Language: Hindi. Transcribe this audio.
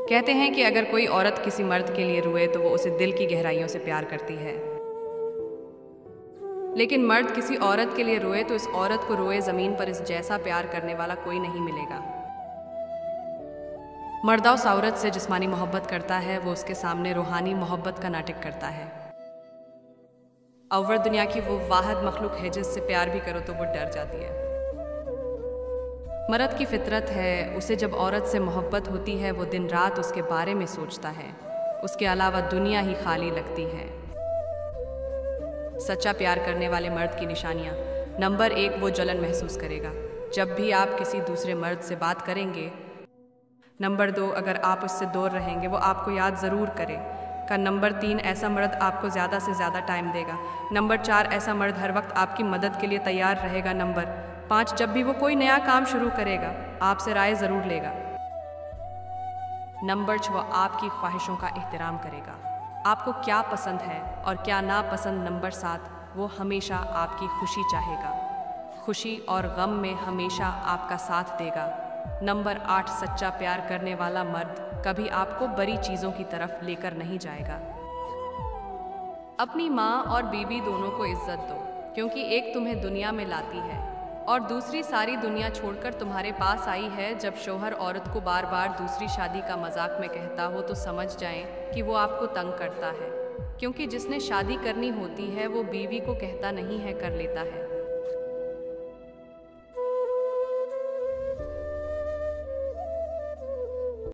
कहते हैं कि अगर कोई औरत किसी मर्द के लिए रोए तो वो उसे दिल की गहराइयों से प्यार करती है, लेकिन मर्द किसी औरत के लिए रोए तो इस औरत को रोए ज़मीन पर इस जैसा प्यार करने वाला कोई नहीं मिलेगा। मर्द उस औरत से जिस्मानी मोहब्बत करता है, वो उसके सामने रूहानी मोहब्बत का नाटक करता है। औरत दुनिया की वो वाहिद मखलूक है जिससे प्यार भी करो तो वो डर जाती है। मर्द की फितरत है, उसे जब औरत से मोहब्बत होती है वो दिन रात उसके बारे में सोचता है, उसके अलावा दुनिया ही खाली लगती है। सच्चा प्यार करने वाले मर्द की निशानियाँ। नंबर 1, वो जलन महसूस करेगा जब भी आप किसी दूसरे मर्द से बात करेंगे। नंबर 2, अगर आप उससे दूर रहेंगे वो आपको याद ज़रूर करेगा। नंबर 3, ऐसा मर्द आपको ज़्यादा से ज़्यादा टाइम देगा। नंबर 4, ऐसा मर्द हर वक्त आपकी मदद के लिए तैयार रहेगा। नंबर 5, जब भी वो कोई नया काम शुरू करेगा आपसे राय ज़रूर लेगा। नंबर 6, आपकी ख्वाहिशों का एहतराम करेगा, आपको क्या पसंद है और क्या नापसंद। नंबर 7, वो हमेशा आपकी खुशी चाहेगा, खुशी और गम में हमेशा आपका साथ देगा। नंबर 8, सच्चा प्यार करने वाला मर्द कभी आपको बड़ी चीज़ों की तरफ लेकर नहीं जाएगा। अपनी माँ और बीवी दोनों को इज्जत दो, क्योंकि एक तुम्हें दुनिया में लाती है और दूसरी सारी दुनिया छोड़कर तुम्हारे पास आई है। जब शौहर औरत को बार बार दूसरी शादी का मजाक में कहता हो तो समझ जाएं कि वो आपको तंग करता है, क्योंकि जिसने शादी करनी होती है वो बीवी को कहता नहीं है, कर लेता है।